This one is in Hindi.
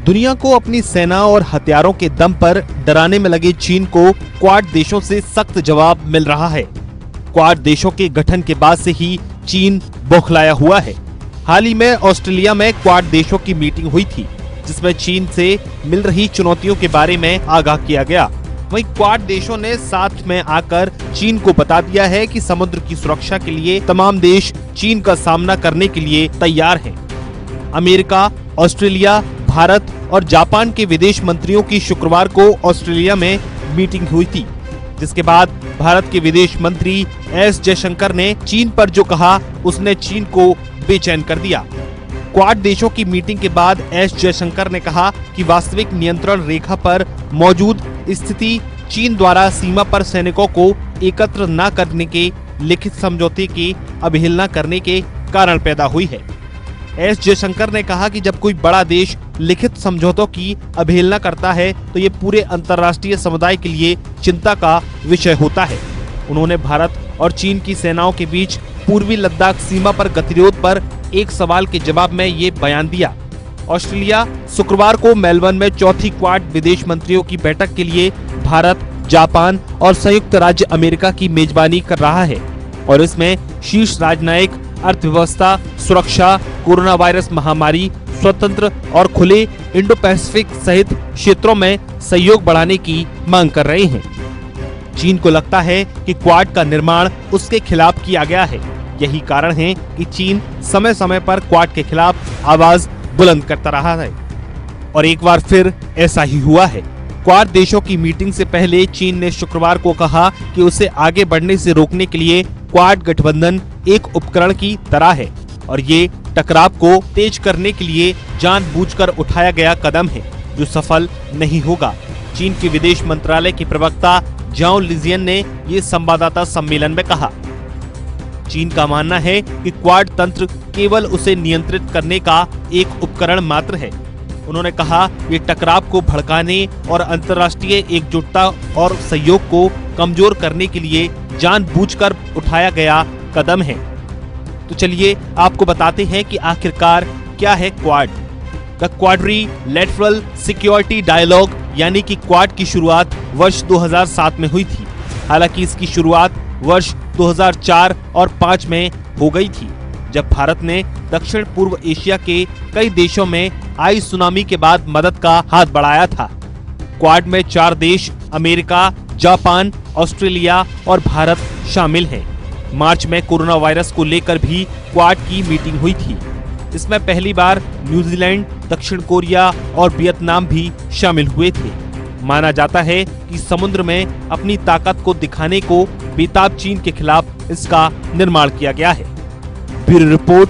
दुनिया को अपनी सेना और हथियारों के दम पर डराने में लगे चीन को क्वाड देशों से सख्त जवाब मिल रहा है। क्वाड देशों के गठन के बाद से ही चीन बौखलाया हुआ है। हाल ही में ऑस्ट्रेलिया में क्वाड देशों की मीटिंग हुई थी, जिसमें चीन से मिल रही चुनौतियों के बारे में आगाह किया गया। वहीं क्वाड देशों ने साथ में आकर चीन को बता दिया है कि समुद्र की सुरक्षा के लिए तमाम देश चीन का सामना करने के लिए तैयार हैं। अमेरिका, ऑस्ट्रेलिया, भारत और जापान के विदेश मंत्रियों की शुक्रवार को ऑस्ट्रेलिया में मीटिंग हुई थी, जिसके बाद भारत के विदेश मंत्री एस जयशंकर ने चीन पर जो कहा उसने चीन को बेचैन कर दिया। क्वाड देशों की मीटिंग के बाद एस जयशंकर ने कहा कि वास्तविक नियंत्रण रेखा पर मौजूद स्थिति चीन द्वारा सीमा पर सैनिकों को एकत्र न करने के लिखित समझौते की अवहेलना करने के कारण पैदा हुई है। एस जयशंकर ने कहा कि जब कोई बड़ा देश लिखित समझौतों की अवहेलना करता है तो ये पूरे अंतर्राष्ट्रीय समुदाय के लिए चिंता का विषय होता है। उन्होंने भारत और चीन की सेनाओं के बीच पूर्वी लद्दाख सीमा पर गतिरोध पर एक सवाल के जवाब में ये बयान दिया। ऑस्ट्रेलिया शुक्रवार को मेलबर्न में चौथी क्वाड विदेश मंत्रियों की बैठक के लिए भारत, जापान और संयुक्त राज्य अमेरिका की मेजबानी कर रहा है और इसमें शीर्ष राजनयिक अर्थव्यवस्था, सुरक्षा, कोरोना वायरस महामारी, स्वतंत्र और खुले इंडो पैसिफिक सहित क्षेत्रों में सहयोग बढ़ाने की मांग कर रहे हैं। चीन को लगता है कि क्वाड का निर्माण उसके खिलाफ किया गया है। यही कारण है कि चीन समय समय पर क्वाड के खिलाफ आवाज बुलंद करता रहा है और एक बार फिर ऐसा ही हुआ है। क्वाड देशों की मीटिंग से पहले चीन ने शुक्रवार को कहा कि उसे आगे बढ़ने से रोकने के लिए क्वाड गठबंधन एक उपकरण की तरह है और ये टकराव को तेज करने के लिए जानबूझकर उठाया गया कदम है जो सफल नहीं होगा। चीन के विदेश मंत्रालय के प्रवक्ता जाओ लिजियन ने ये संवाददाता सम्मेलन में कहा। चीन का मानना है कि क्वाड तंत्र केवल उसे नियंत्रित करने का एक उपकरण मात्र है। उन्होंने कहा ये टकराव को भड़काने और अंतर्राष्ट्रीय एकजुटता और सहयोग को कमजोर करने के लिए जानबूझकर उठाया गया कदम है। तो चलिए आपको बताते हैं कि आखिरकार क्या है quad. The quadrilateral security dialogue यानी कि क्वाड की शुरुआत वर्ष 2007 में हुई थी। हालांकि इसकी शुरुआत वर्ष 2004 और 5 में हो गई थी, जब भारत ने दक्षिण पूर्व एशिया के कई देशों में आई सुनामी के बाद मदद का हाथ बढ़ाया था। क्वाड में 4 देश अमेरिका, जापान, ऑस्ट्रेलिया और भारत शामिल हैं। मार्च में कोरोना वायरस को लेकर भी क्वाड की मीटिंग हुई थी। इसमें पहली बार न्यूजीलैंड, दक्षिण कोरिया और वियतनाम भी शामिल हुए थे। माना जाता है कि समुद्र में अपनी ताकत को दिखाने को बेताब चीन के खिलाफ इसका निर्माण किया गया है। Bureau report,